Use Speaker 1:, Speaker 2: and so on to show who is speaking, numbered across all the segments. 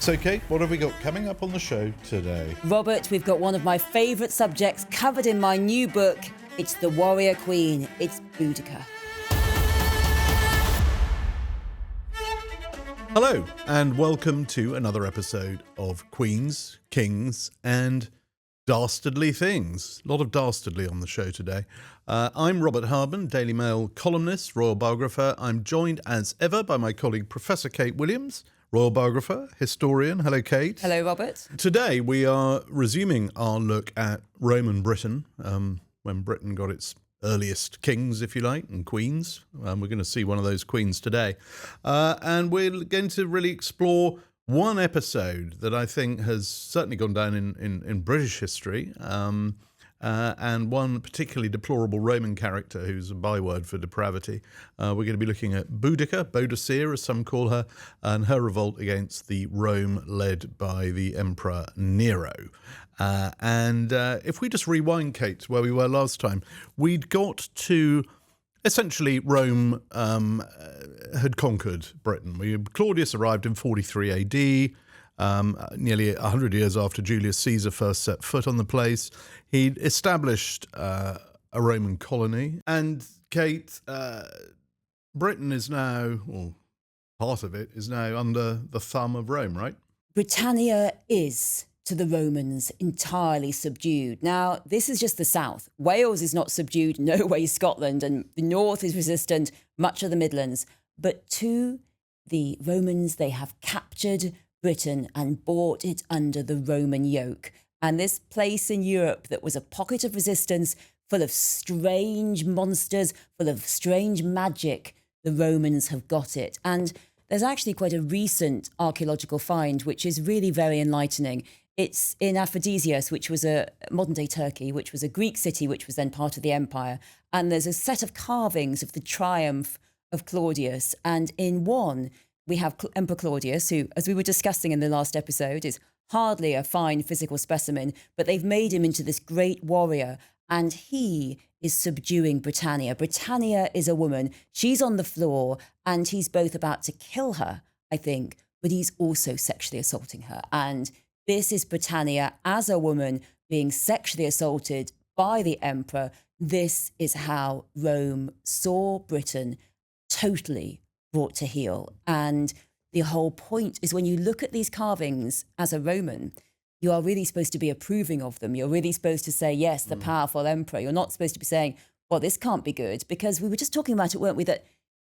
Speaker 1: So, Kate, what have we got coming up on the show today?
Speaker 2: Robert, we've got one of my favourite subjects covered in my new book. It's the warrior queen. It's Boudica.
Speaker 1: Hello, and welcome to another episode of Queens, Kings, and Dastardly Things. A lot of dastardly on the show today. I'm Robert Hardman, Daily Mail columnist, royal biographer. I'm joined as ever by my colleague Professor Kate Williams, royal biographer, historian. Hello, Kate.
Speaker 2: Hello, Robert.
Speaker 1: Today we are resuming our look at Roman Britain, when Britain got its earliest kings, if you like, and queens. We're going to see one of those queens today. And we're going to really explore one episode that I think has certainly gone down in British history, and one particularly deplorable Roman character who's a byword for depravity. We're going to be looking at Boudica, Boudicca as some call her, and her revolt against the Rome led by the Emperor Nero. And if we just rewind, Kate, to where we were last time, we'd got to essentially Rome had conquered Britain. Claudius arrived in 43 AD, nearly 100 years after Julius Caesar first set foot on the place. He'd established a Roman colony. And, Kate, Britain is now, or part of it, is now under the thumb of Rome, right?
Speaker 2: Britannia is, to the Romans, entirely subdued. Now, this is just the south. Wales is not subdued, no way Scotland, and the north is resistant, much of the Midlands. But to the Romans, they have captured Britain and brought it under the Roman yoke. And this place in Europe that was a pocket of resistance, full of strange monsters, full of strange magic, the Romans have got it. And there's actually quite a recent archaeological find, which is really very enlightening. It's in Aphrodisias, which was a modern-day Turkey, which was a Greek city, which was then part of the empire. And there's a set of carvings of the triumph of Claudius. And in one, we have Emperor Claudius, who, as we were discussing in the last episode, is hardly a fine physical specimen, but they've made him into this great warrior. And he is subduing Britannia. Britannia is a woman. She's on the floor, and he's both about to kill her, I think, but he's also sexually assaulting her. And this is Britannia as a woman being sexually assaulted by the emperor. This is how Rome saw Britain totally brought to heel. And the whole point is when you look at these carvings as a Roman, you are really supposed to be approving of them. You're really supposed to say, yes, the powerful emperor. You're not supposed to be saying, well, this can't be good, because we were just talking about it, weren't we, that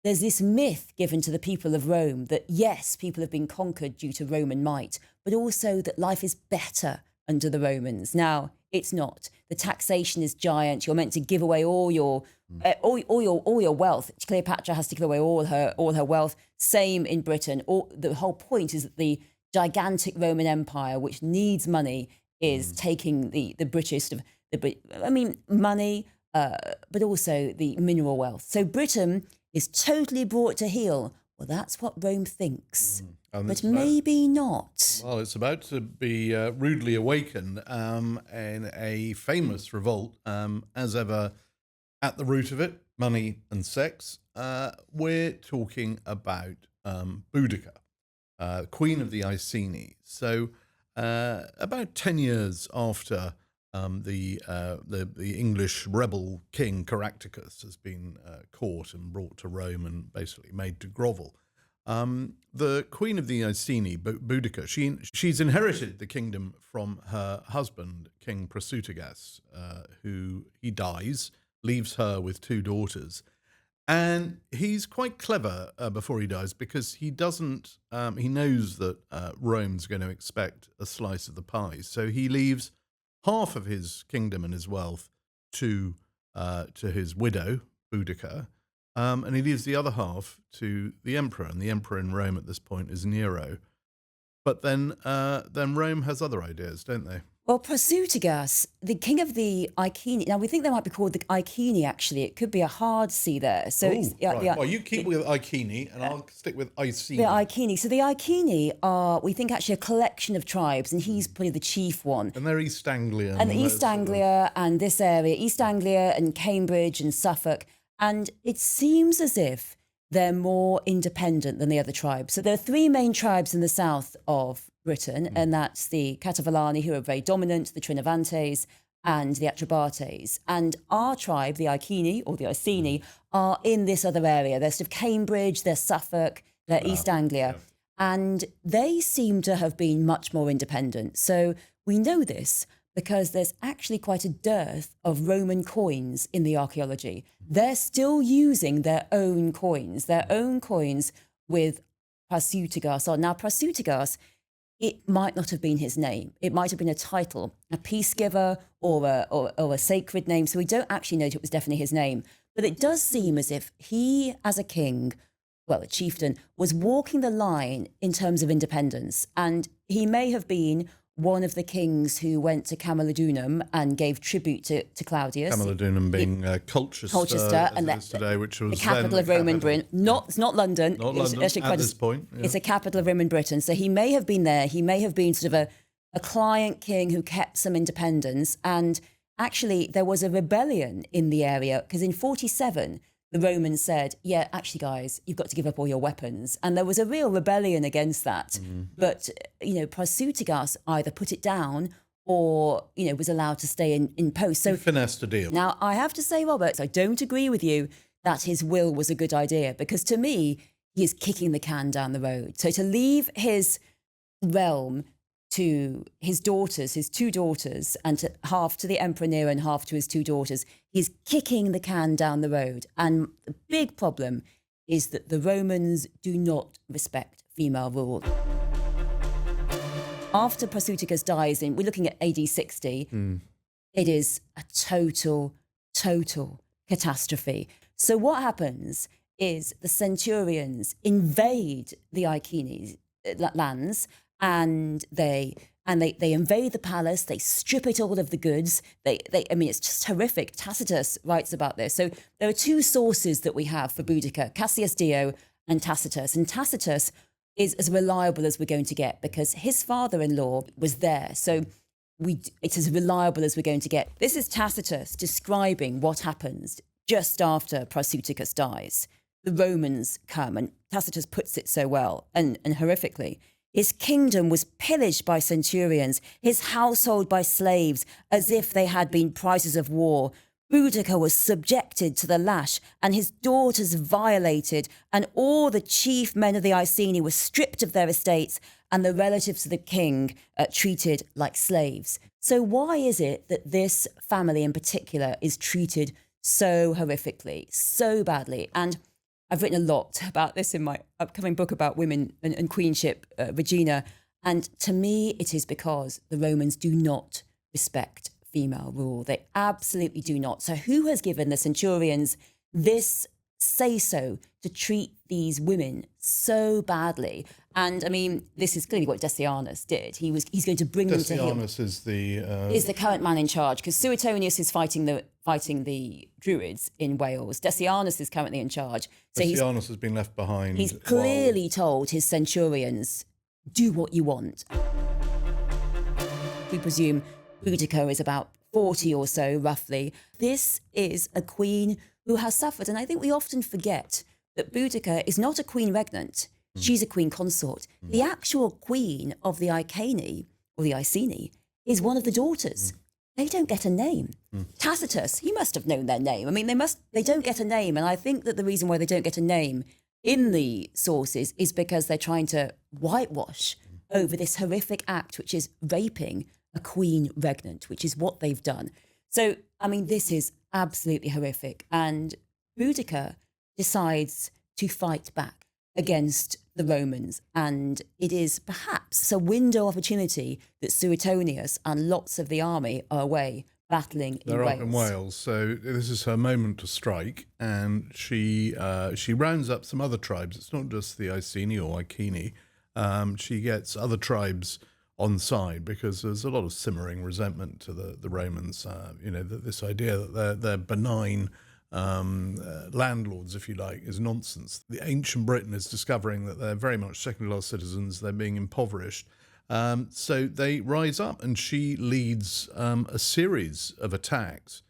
Speaker 2: there's this myth given to the people of Rome that, yes, people have been conquered due to Roman might, but also that life is better under the Romans. Now, it's not. The taxation is giant. You're meant to give away all your wealth. Cleopatra has to give away all her wealth. Same in Britain. The whole point is that the gigantic Roman Empire, which needs money, is taking the British, money, but also the mineral wealth. So Britain is totally brought to heel. Well, that's what Rome thinks, but maybe not.
Speaker 1: Well, it's about to be rudely awakened in a famous revolt, as ever, at the root of it, money and sex. We're talking about Boudica, Queen of the Iceni. So about 10 years after the English rebel king Caractacus has been caught and brought to Rome and basically made to grovel, the Queen of the Iceni, Boudica, she's inherited the kingdom from her husband, King Prasutagus, who he dies, leaves her with 2 daughters. And he's quite clever before he dies, because he doesn't, he knows that Rome's going to expect a slice of the pie. So he leaves half of his kingdom and his wealth to his widow, Boudica, and he leaves the other half to the emperor. And the emperor in Rome at this point is Nero. But then Rome has other ideas, don't they?
Speaker 2: Well, Prasutagus, the king of the Iceni. Now, we think they might be called the Iceni, actually. It could be a hard C there. So
Speaker 1: right. Well, you keep with Iceni, and I'll stick with Iceni.
Speaker 2: The Iceni. So the Iceni are, we think, actually a collection of tribes, and he's probably the chief one.
Speaker 1: And they're East Anglia.
Speaker 2: And East Anglia and this area, East Anglia and Cambridge and Suffolk. And it seems as if they're more independent than the other tribes. So there are three main tribes in the south of Britain, and that's the Catavalani, who are very dominant, the Trinovantes, and the Atrebates. And our tribe, the Iceni or the Iceni, are in this other area. They're sort of Cambridge, they're Suffolk, they're East Anglia.
Speaker 1: Yeah.
Speaker 2: And they seem to have been much more independent. So we know this because there's actually quite a dearth of Roman coins in the archaeology. They're still using their own coins with Prasutagas on. Now, Prasutagas, it might not have been his name. It might have been a title, a peace giver or a sacred name. So we don't actually know if it was definitely his name. But it does seem as if he, as a king, well, a chieftain, was walking the line in terms of independence. And he may have been one of the kings who went to Camalodunum and gave tribute to Claudius.
Speaker 1: Camalodunum being Colchester,
Speaker 2: and
Speaker 1: today, which was
Speaker 2: the capital of Roman Britain. It's not London.
Speaker 1: Not London at this point. Yeah.
Speaker 2: It's a capital of Roman Britain. So he may have been there. He may have been sort of a client king who kept some independence. And actually, there was a rebellion in the area because in 47, the Romans said, yeah, actually, guys, you've got to give up all your weapons. And there was a real rebellion against that. But, Prasutagas either put it down or, was allowed to stay in post. So
Speaker 1: he finessed a deal.
Speaker 2: Now, I have to say, Robert, I don't agree with you that his will was a good idea, because to me, he is kicking the can down the road. So to leave his realm to his daughters, his two daughters, and half to the Emperor Nero and half to his two daughters, he's kicking the can down the road. And the big problem is that the Romans do not respect female rule. After Prasutagas dies, we're looking at AD 60, it is a total catastrophe. So what happens is the centurions invade the Iceni lands, and they invade the palace. They strip it all of the goods. It's just horrific. Tacitus writes about this. So there are two sources that we have for Boudica: Cassius Dio and Tacitus. And Tacitus is as reliable as we're going to get because his father-in-law was there. So it's as reliable as we're going to get. This is Tacitus describing what happens just after Prasutagas dies. The Romans come, and Tacitus puts it so well and horrifically. His kingdom was pillaged by centurions, his household by slaves, as if they had been prizes of war. Boudica was subjected to the lash, and his daughters violated, and all the chief men of the Iceni were stripped of their estates, and the relatives of the king treated like slaves. So why is it that this family in particular is treated so horrifically, so badly? And I've written a lot about this in my upcoming book about women and queenship, Regina. And to me, it is because the Romans do not respect female rule. They absolutely do not. So who has given the centurions this say-so to treat these women so badly? And this is clearly what Decianus did. He's going to bring them to him.
Speaker 1: Decianus
Speaker 2: is the current man in charge, because Suetonius is fighting the Druids in Wales. Decianus is currently in charge. So
Speaker 1: Decianus has been left behind.
Speaker 2: He's clearly told his centurions, do what you want. We presume Boudica is about 40 or so, roughly. This is a queen who has suffered. And I think we often forget that Boudica is not a queen regnant. She's a queen consort. The actual queen of the Iceni, or the Iceni, is one of the daughters. They don't get a name. Tacitus, he must have known their name. They don't get a name. And I think that the reason why they don't get a name in the sources is because they're trying to whitewash over this horrific act, which is raping a queen regnant, which is what they've done. So, this is absolutely horrific. And Boudica decides to fight back against the Romans. And it is perhaps a window opportunity that Suetonius and lots of the army are away battling in Wales.
Speaker 1: They're up in Wales, so this is her moment to strike, and she rounds up some other tribes. It's not just the Iceni or Iceni. She gets other tribes on side because there's a lot of simmering resentment to the Romans. This idea that they're benign landlords, if you like, is nonsense. The ancient Britain is discovering that they're very much second-class citizens. They're being impoverished. So they rise up, and she leads a series of attacks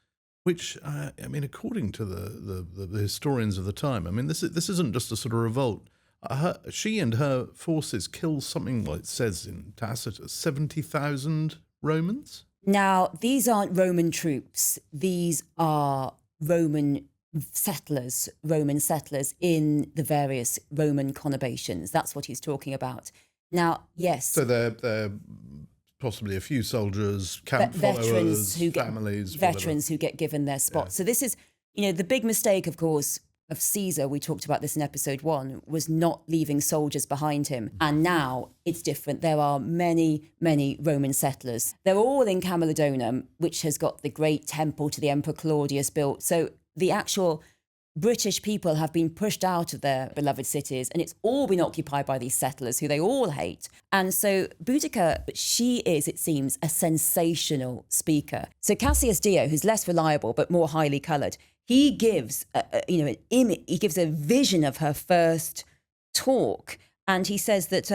Speaker 1: which, I mean, according to the historians of the time, I mean, this isn't just a sort of revolt. She and her forces killed something, like it says in Tacitus, 70,000 Romans.
Speaker 2: Now, these aren't Roman troops. These are Roman settlers in the various Roman conurbations. That's what he's talking about. Now, yes.
Speaker 1: So they're possibly a few soldiers, camp followers, families.
Speaker 2: Veterans who get given their spots. Yeah. So this is, the big mistake, of course, of Caesar, we talked about this in episode 1, was not leaving soldiers behind him. And now it's different. There are many, many Roman settlers. They're all in Camulodunum, which has got the great temple to the Emperor Claudius built. So the actual British people have been pushed out of their beloved cities, and it's all been occupied by these settlers who they all hate. And so Boudica, she is, it seems, a sensational speaker. So Cassius Dio, who's less reliable but more highly coloured, he gives an image, he gives a vision of her first talk, and he says that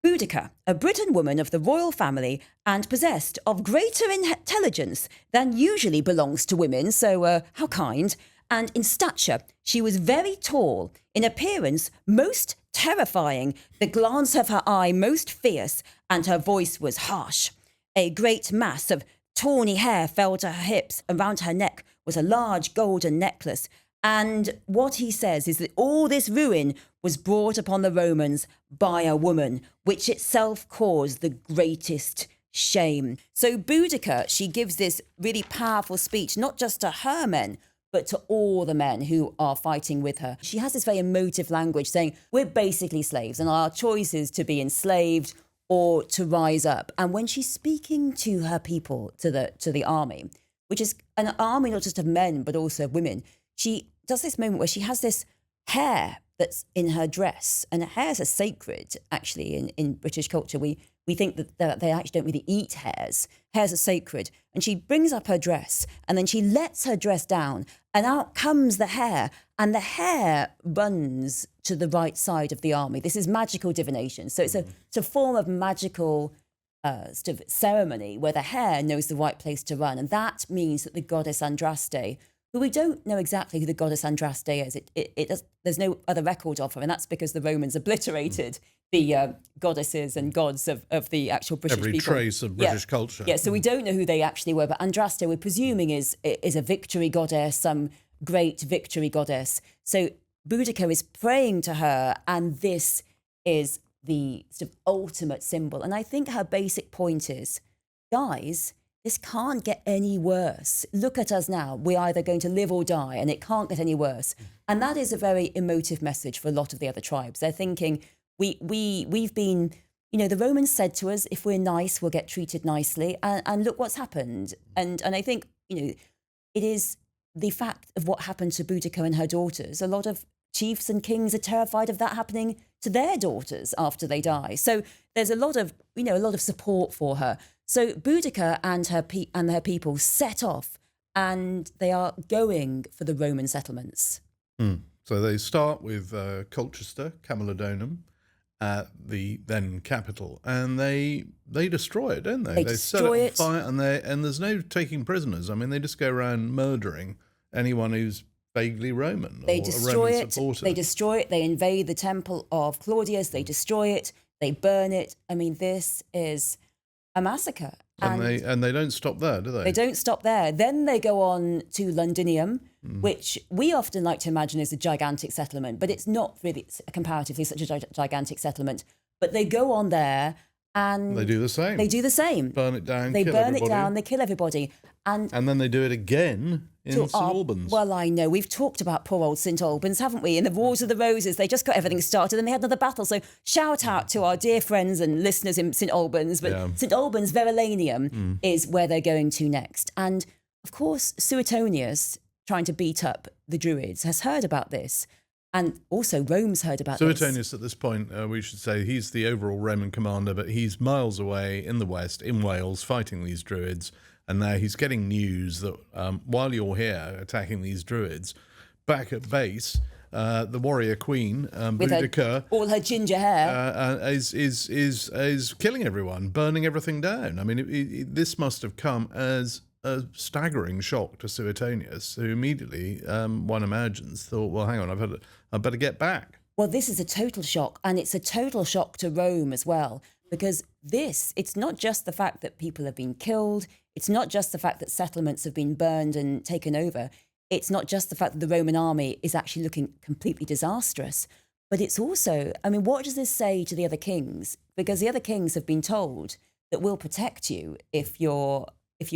Speaker 2: Boudica, a Briton woman of the royal family and possessed of greater intelligence than usually belongs to women, so how kind, and in stature she was very tall, in appearance most terrifying, the glance of her eye most fierce, and her voice was harsh. A great mass of tawny hair fell to her hips, around her neck was a large golden necklace. And what he says is that all this ruin was brought upon the Romans by a woman, which itself caused the greatest shame. So Boudica, she gives this really powerful speech, not just to her men, but to all the men who are fighting with her. She has this very emotive language saying, we're basically slaves and our choice is to be enslaved or to rise up. And when she's speaking to her people, to the army, which is an army not just of men, but also of women, she does this moment where she has this hair that's in her dress. And hairs are sacred, actually, in British culture. We think that they actually don't really eat hairs. Hairs are sacred. And she brings up her dress, and then she lets her dress down, and out comes the hair, and the hair runs to the right side of the army. This is magical divination. So it's a form of magical sort of ceremony where the hair knows the right place to run. And that means that the goddess Andraste, who we don't know exactly who the goddess Andraste is, there's no other record of her, and that's because the Romans obliterated the goddesses and gods of the actual British people.
Speaker 1: Every trace of British culture.
Speaker 2: Yeah, so we don't know who they actually were, but Andraste, we're presuming, is a victory goddess, some great victory goddess. So Boudica is praying to her, and this is the sort of ultimate symbol. And I think her basic point is, guys, this can't get any worse. Look at us now. We're either going to live or die, and it can't get any worse. And that is a very emotive message for a lot of the other tribes. They're thinking, we've been, the Romans said to us, if we're nice, we'll get treated nicely. And look what's happened. And I think, it is the fact of what happened to Boudica and her daughters. A lot of chiefs and kings are terrified of that happening to their daughters after they die. So there's a lot of support for her. So Boudica and her people set off, and they are going for the Roman settlements.
Speaker 1: So they start with Colchester, Camulodunum, the then capital, and they destroy it, don't they? They set it on fire, and there's no taking prisoners. I mean, they just go around murdering anyone who's vaguely Roman or a Roman supporter.
Speaker 2: They destroy it. They invade the temple of Claudius. They destroy it. They burn it. I mean, this is a massacre.
Speaker 1: And they don't stop there, do they?
Speaker 2: They don't stop there. Then they go on to Londinium, which we often like to imagine is a gigantic settlement, but it's not really comparatively such a gigantic settlement. But they go on there and
Speaker 1: they do the same.
Speaker 2: Burn it down, they kill everybody. And
Speaker 1: then they do it again in St Albans.
Speaker 2: Well, I know. We've talked about poor old St Albans, haven't we? In the Wars of the Roses, they just got everything started and they had another battle. So shout out to our dear friends and listeners in St Albans. But St Albans, Verulamium is where they're going to next. And, of course, Suetonius, trying to beat up the Druids, has heard about this. And also Rome's heard about this.
Speaker 1: Suetonius, at this point, we should say, he's the overall Roman commander, but he's miles away in the west, in Wales, fighting these Druids. And now he's getting news that while you're here attacking these Druids, back at base, the warrior queen, Boudica,
Speaker 2: all her ginger hair,
Speaker 1: is killing everyone, burning everything down. I mean, this must have come as a staggering shock to Suetonius, who immediately, one imagines, thought, well, hang on, I better get back.
Speaker 2: Well, this is a total shock, and it's a total shock to Rome as well, because it's not just the fact that people have been killed, it's not just the fact that settlements have been burned and taken over, it's not just the fact that the Roman army is actually looking completely disastrous, but it's also, I mean, what does this say to the other kings? Because the other kings have been told that we'll protect you if you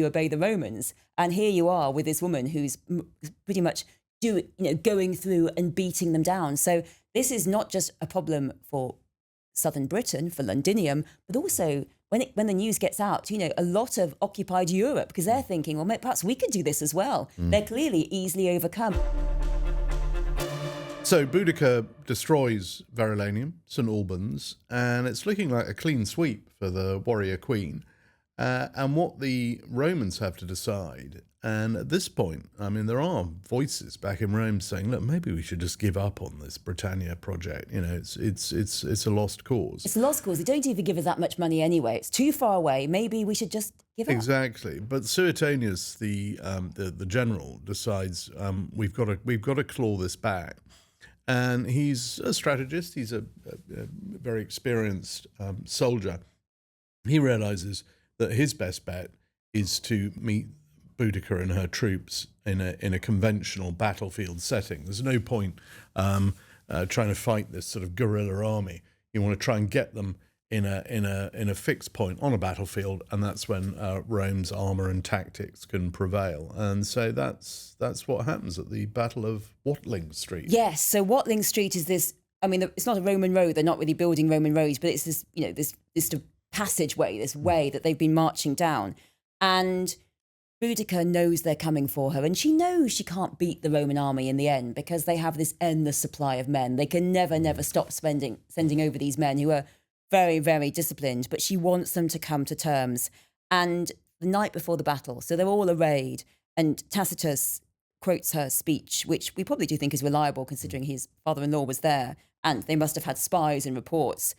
Speaker 2: obey the Romans, and here you are with this woman who's pretty much going through and beating them down. So this is not just a problem for southern Britain, for Londinium, but also when the news gets out, a lot of occupied Europe, because they're thinking, well, perhaps we could do this as well. They're clearly easily overcome.
Speaker 1: So Boudica destroys Verulamium, St Albans, and it's looking like a clean sweep for the warrior queen. And what the Romans have to decide, and at this point, I mean, there are voices back in Rome saying, look, maybe we should just give up on this Britannia project. It's a lost cause.
Speaker 2: It's a lost cause. They don't even give us that much money anyway. It's too far away. Maybe we should just give up.
Speaker 1: Exactly. But Suetonius, the general, decides we've got to claw this back. And he's a strategist. He's a very experienced soldier. He realizes that his best bet is to meet Boudica and her troops in a conventional battlefield setting. There's no point trying to fight this sort of guerrilla army. You want to try and get them in a fixed point on a battlefield, and that's when Rome's armor and tactics can prevail. And so that's what happens at the Battle of Watling Street.
Speaker 2: Yes. So Watling Street is this. I mean, it's not a Roman road. They're not really building Roman roads, but it's this. This passageway, this way that they've been marching down, and Boudica knows they're coming for her, and she knows she can't beat the Roman army in the end because they have this endless supply of men. They can never stop sending over these men who are very, very disciplined, but she wants them to come to terms. And the night before the battle, so they're all arrayed, and Tacitus quotes her speech, which we probably do think is reliable considering his father-in-law was there, and they must have had spies and reports.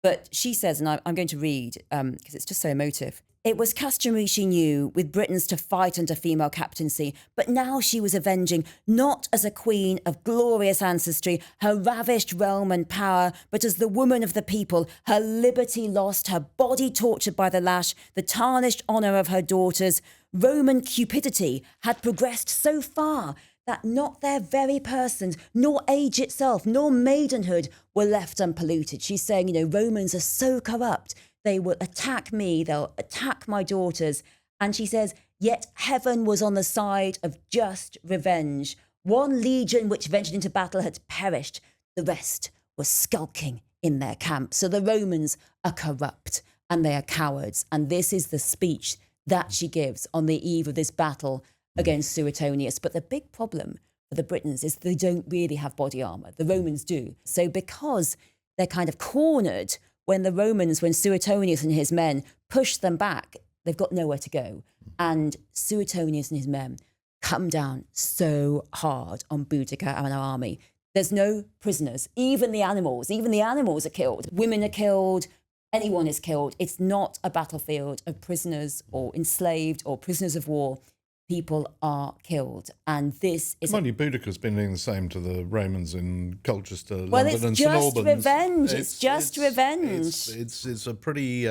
Speaker 2: But she says, and I'm going to read because it's just so emotive. It was customary, she knew, with Britons to fight under female captaincy, but now she was avenging, not as a queen of glorious ancestry, her ravished realm and power, but as the woman of the people, her liberty lost, her body tortured by the lash, the tarnished honour of her daughters. Roman cupidity had progressed so far that not their very persons, nor age itself, nor maidenhood were left unpolluted. She's saying, Romans are so corrupt, they will attack me, they'll attack my daughters. And she says, yet heaven was on the side of just revenge. One legion which ventured into battle had perished. The rest were skulking in their camp. So the Romans are corrupt and they are cowards. And this is the speech that she gives on the eve of this battle against Suetonius. But the big problem for the Britons is they don't really have body armour. The Romans do. So because they're kind of cornered when Suetonius and his men push them back, they've got nowhere to go. And Suetonius and his men come down so hard on Boudica and our army. There's no prisoners, even the animals are killed. Women are killed, anyone is killed. It's not a battlefield of prisoners or enslaved or prisoners of war. People are killed. And this is...
Speaker 1: Mind you, Boudica's been doing the same to the Romans in Colchester,
Speaker 2: well,
Speaker 1: London and St Albans.
Speaker 2: It's just revenge.
Speaker 1: It's a pretty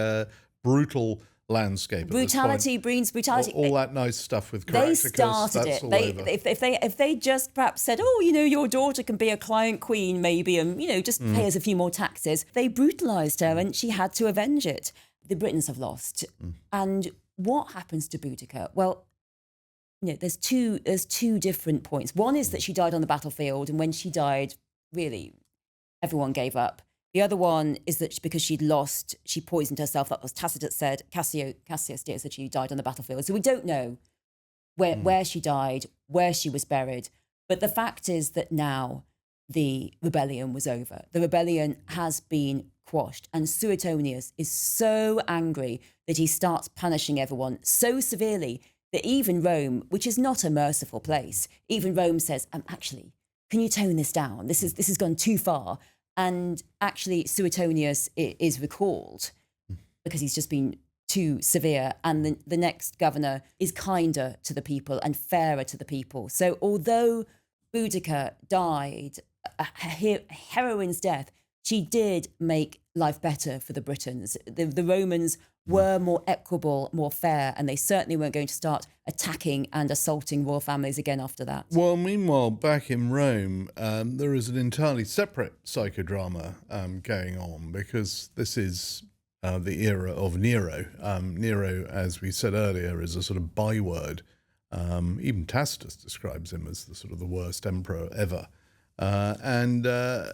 Speaker 1: brutal landscape.
Speaker 2: Brutality breeds brutality.
Speaker 1: All that nice stuff with Caractacus,
Speaker 2: they started it. If they just perhaps said, your daughter can be a client queen maybe, and just pay us a few more taxes. They brutalised her, and she had to avenge it. The Britons have lost. And what happens to Boudica? Well, there's two different points. One is that she died on the battlefield, and when she died, really, everyone gave up. The other one is that because she'd lost, she poisoned herself. That was Tacitus said. Cassius did, said she died on the battlefield. So we don't know where she died, where she was buried. But the fact is that now the rebellion was over. The rebellion has been quashed. And Suetonius is so angry that he starts punishing everyone so severely that even Rome, which is not a merciful place, even Rome says, actually, can you tone this down? This has gone too far. And actually, Suetonius is recalled because he's just been too severe, and the next governor is kinder to the people and fairer to the people. So although Boudica died a heroine's death, she did make life better for the Britons. The Romans were more equable, more fair, and they certainly weren't going to start attacking and assaulting royal families again after that.
Speaker 1: Well, meanwhile, back in Rome, there is an entirely separate psychodrama going on, because this is the era of Nero. Nero, as we said earlier, is a sort of byword. Even Tacitus describes him as the sort of the worst emperor ever. I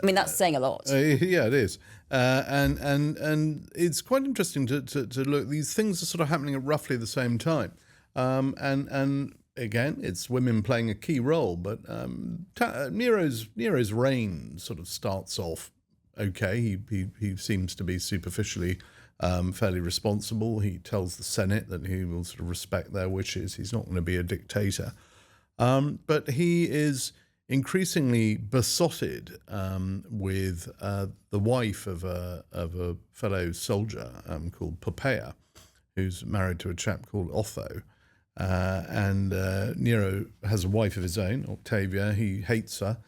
Speaker 2: mean, that's saying a lot.
Speaker 1: Yeah, it is. And it's quite interesting to look. These things are sort of happening at roughly the same time. And again, it's women playing a key role. But Nero's reign sort of starts off okay. He seems to be superficially fairly responsible. He tells the Senate that he will sort of respect their wishes. He's not going to be a dictator. But he is increasingly besotted with the wife of a fellow soldier called Poppaea, who's married to a chap called Otho. And Nero has a wife of his own, Octavia. He hates her.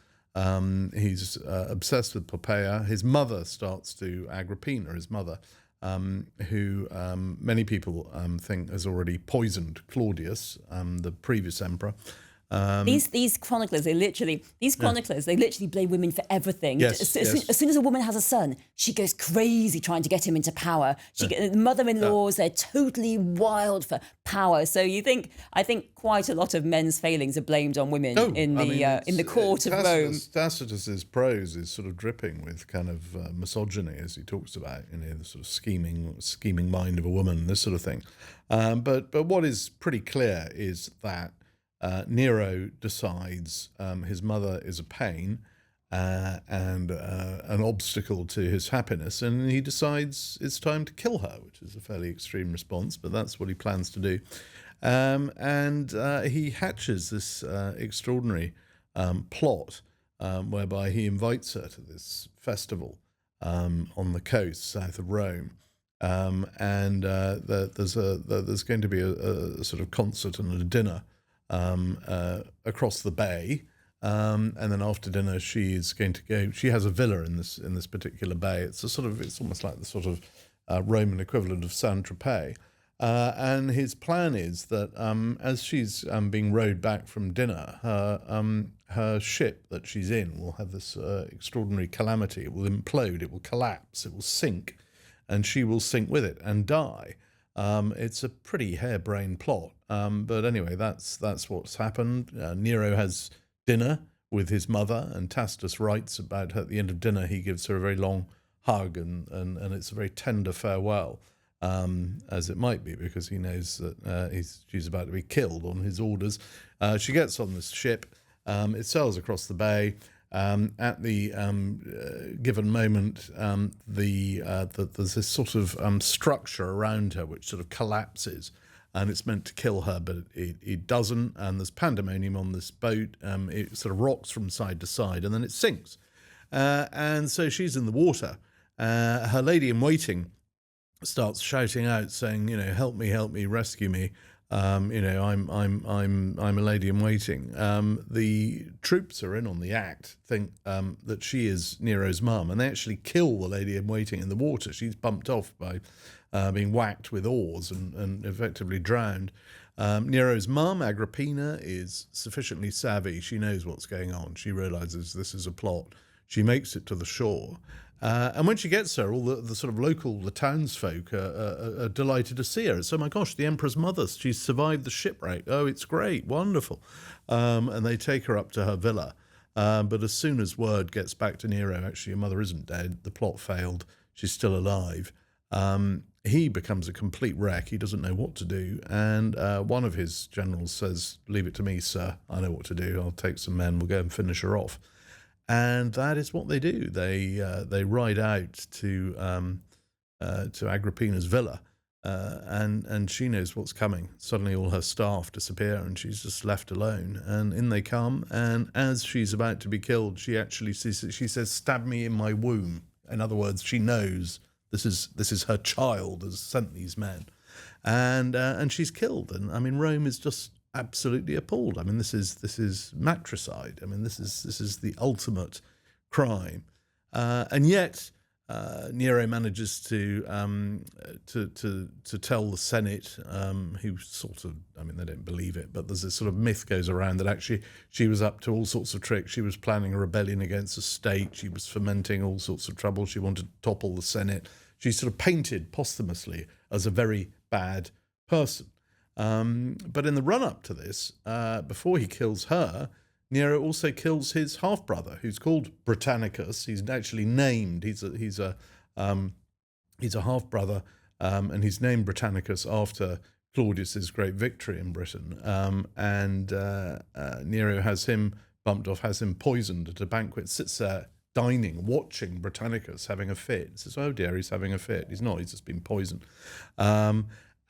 Speaker 1: He's obsessed with Poppaea. His mother starts to, Agrippina, his mother, who many people think has already poisoned Claudius, the previous emperor.
Speaker 2: These chroniclers, they literally blame women for everything.
Speaker 1: Yes,
Speaker 2: As soon as a woman has a son, she goes crazy trying to get him into power. Mother-in-laws, they're totally wild for power. So I think quite a lot of men's failings are blamed on women in the court of Rome.
Speaker 1: Tacitus's prose is sort of dripping with kind of misogyny, as he talks about, the sort of scheming mind of a woman, this sort of thing. But what is pretty clear is that Nero decides his mother is a pain and an obstacle to his happiness, and he decides it's time to kill her, which is a fairly extreme response, but that's what he plans to do. And he hatches this extraordinary plot whereby he invites her to this festival on the coast south of Rome. And there's going to be a sort of concert and a dinner across the bay, and then after dinner she is going to go. She has a villa in this particular bay. It's almost like the sort of Roman equivalent of Saint-Tropez. And his plan is that as she's being rowed back from dinner, her ship that she's in will have this extraordinary calamity. It will implode. It will collapse. It will sink, and she will sink with it and die. It's a pretty harebrained plot, but anyway, that's what's happened. Nero has dinner with his mother, and Tacitus writes about her. At the end of dinner, he gives her a very long hug, and it's a very tender farewell, as it might be, because he knows that she's about to be killed on his orders. She gets on this ship. It sails across the bay. At the given moment, there's this sort of structure around her which sort of collapses, and it's meant to kill her, but it doesn't. And there's pandemonium on this boat. It sort of rocks from side to side, and then it sinks. And so she's in the water. Her lady in waiting starts shouting out, saying, "Help me, rescue me." I'm a lady in waiting. The troops are in on the act, think that she is Nero's mum, and they actually kill the lady in waiting in the water. She's bumped off by being whacked with oars and effectively drowned. Nero's mum, Agrippina, is sufficiently savvy. She knows what's going on. She realizes this is a plot. She makes it to the shore. And when she gets there, all the sort of the townsfolk are delighted to see her. It's, oh my gosh, the emperor's mother, she's survived the shipwreck. Oh, it's great, wonderful. And they take her up to her villa. But as soon as word gets back to Nero, actually, your mother isn't dead, the plot failed, she's still alive, he becomes a complete wreck. He doesn't know what to do. And one of his generals says, "Leave it to me, sir. I know what to do. I'll take some men. We'll go and finish her off." And that is what they do. They ride out to Agrippina's villa, and she knows what's coming. Suddenly, all her staff disappear, and she's just left alone. And in they come. And as she's about to be killed, she says, "Stab me in my womb." In other words, she knows this is her child has sent these men. and she's killed. And I mean, Rome is just absolutely appalled. I mean, this is matricide. I mean, this is the ultimate crime, and yet Nero manages to tell the Senate, who sort of, I mean, they don't believe it, but there's this sort of myth goes around that actually she was up to all sorts of tricks. She was planning a rebellion against the state. She was fomenting all sorts of trouble. She wanted to topple the Senate. She's sort of painted posthumously as a very bad person. But in the run-up to this, before he kills her, Nero also kills his half-brother, who's called Britannicus. He's actually named. He's a half-brother, and he's named Britannicus after Claudius's great victory in Britain. And Nero has him bumped off, has him poisoned at a banquet. Sits there dining, watching Britannicus having a fit. Says, "Oh dear, he's having a fit." He's not. He's just been poisoned.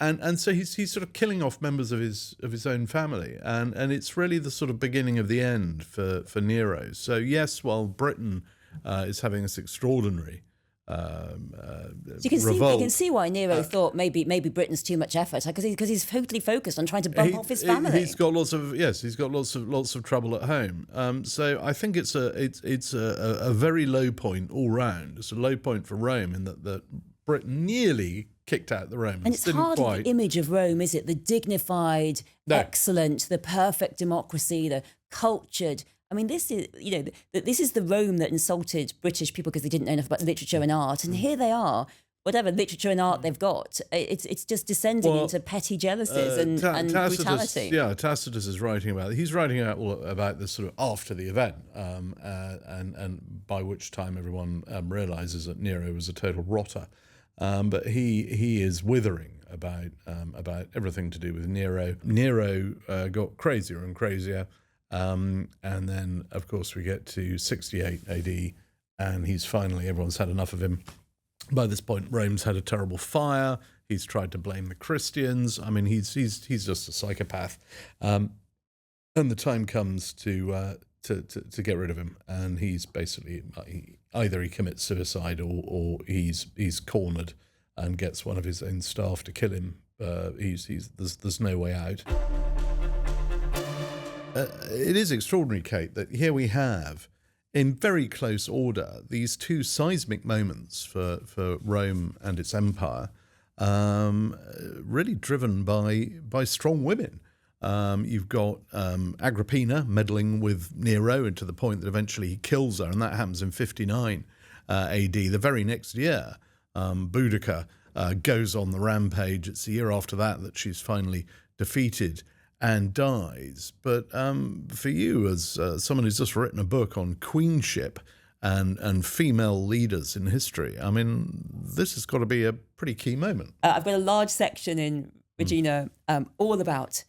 Speaker 1: And so he's sort of killing off members of his own family, and it's really the sort of beginning of the end for Nero. So yes, while Britain is having this extraordinary
Speaker 2: you can
Speaker 1: revolt,
Speaker 2: you can see why Nero thought maybe Britain's too much effort, because he's totally focused on trying to bump off his family.
Speaker 1: He's got lots of trouble at home. So I think it's a very low point all round. It's a low point for Rome in that Britain nearly kicked out the Romans.
Speaker 2: And it's hardly the image of Rome, is it? The dignified, excellent, the perfect democracy, the cultured. I mean, this is this is the Rome that insulted British people because they didn't know enough about literature and art. And here they are, whatever literature and art they've got, it's just descending into petty jealousies and brutality.
Speaker 1: Yeah, Tacitus is writing about it. He's writing about this sort of after the event, and by which time everyone realizes that Nero was a total rotter. But he is withering about everything to do with Nero. Nero got crazier and crazier, and then of course we get to 68 AD, and everyone's had enough of him. By this point, Rome's had a terrible fire. He's tried to blame the Christians. I mean, he's just a psychopath, and the time comes to get rid of him, and he's basically either he commits suicide or he's cornered and gets one of his own staff to kill him. There's no way out. It is extraordinary, Kate, that here we have, in very close order, these two seismic moments for Rome and its empire, really driven by strong women. You've got Agrippina meddling with Nero, and to the point that eventually he kills her, and that happens in 59 AD. The very next year, Boudica goes on the rampage. It's the year after that she's finally defeated and dies. But for you, as someone who's just written a book on queenship and female leaders in history, I mean, this has got to be a pretty key moment.
Speaker 2: I've got a large section in Regina all about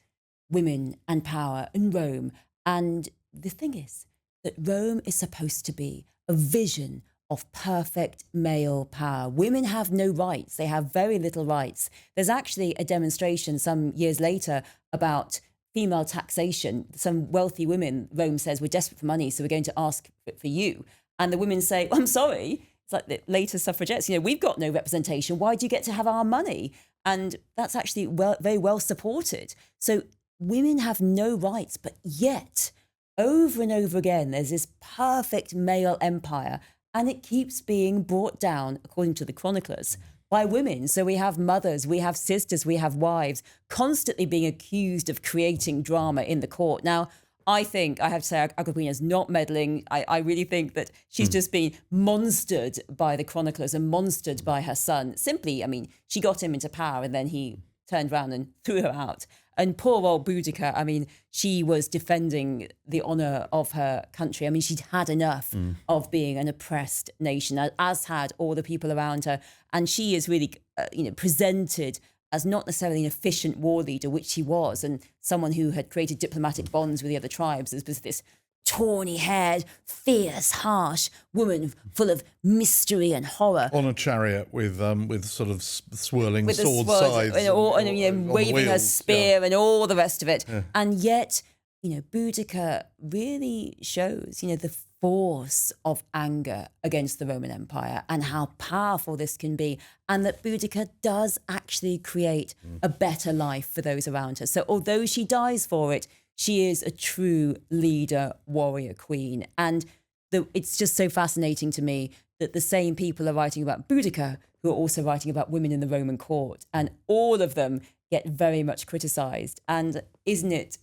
Speaker 2: women and power in Rome. And the thing is that Rome is supposed to be a vision of perfect male power. Women have no rights. They have very little rights. There's actually a demonstration some years later about female taxation. Some wealthy women, Rome says, we're desperate for money, so we're going to ask for you. And the women say, well, I'm sorry. It's like the later suffragettes, we've got no representation. Why do you get to have our money? And that's actually very well supported. So women have no rights, but yet over and over again, there's this perfect male empire, and it keeps being brought down, according to the chroniclers, by women. So we have mothers, we have sisters, we have wives constantly being accused of creating drama in the court. Now, I think, I have to say, Agrippina's not meddling. I really think that she's just been monstered by the chroniclers and monstered by her son. Simply, I mean, she got him into power and then he turned around and threw her out. And poor old Boudica, I mean, she was defending the honour of her country. I mean, she'd had enough of being an oppressed nation, as had all the people around her. And she is really, presented as not necessarily an efficient war leader, which she was, and someone who had created diplomatic bonds with the other tribes. There's this tawny-haired, fierce, harsh woman full of mystery and horror.
Speaker 1: On a chariot with sort of swirling sword sides.
Speaker 2: And waving her spear and all the rest of it. Yeah. And yet, Boudica really shows, the force of anger against the Roman Empire and how powerful this can be, and that Boudica does actually create a better life for those around her. So although she dies for it, she is a true leader, warrior, queen. And it's just so fascinating to me that the same people are writing about Boudica who are also writing about women in the Roman court, and all of them get very much criticised. And isn't it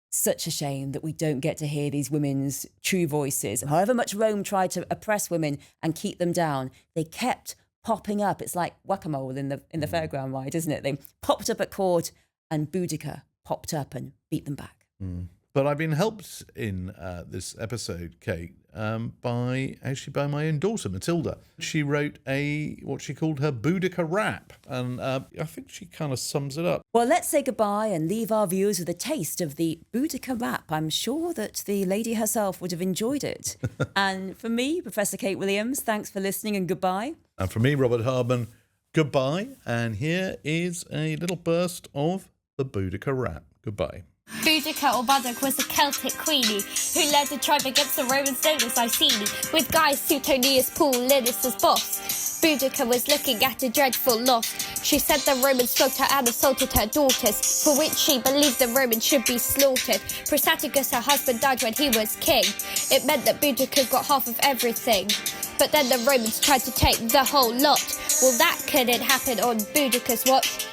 Speaker 2: such a shame that we don't get to hear these women's true voices? However much Rome tried to oppress women and keep them down, they kept popping up. It's like whack-a-mole in the fairground ride, isn't it? They popped up at court, and Boudica popped up and beat them back.
Speaker 1: But I've been helped in this episode, Kate, by my own daughter, Matilda. She wrote what she called her Boudica rap, and I think she kind of sums it up.
Speaker 2: Well, let's say goodbye and leave our viewers with a taste of the Boudica rap. I'm sure that the lady herself would have enjoyed it. And for me, Professor Kate Williams, thanks for listening and goodbye.
Speaker 1: And for me, Robert Hardman, goodbye. And here is a little burst of the Boudica rap. Goodbye.
Speaker 3: Boudica or Boudicca was a Celtic queenie who led a tribe against the Romans known as Iceni, with Gaius Suetonius Paulinus as boss. Boudica was looking at a dreadful loss. She said the Romans flogged her and assaulted her daughters, for which she believed the Romans should be slaughtered. Protatigus, her husband, died when he was king. It meant that Boudica got half of everything. But then the Romans tried to take the whole lot. Well, that couldn't happen on Boudica's watch.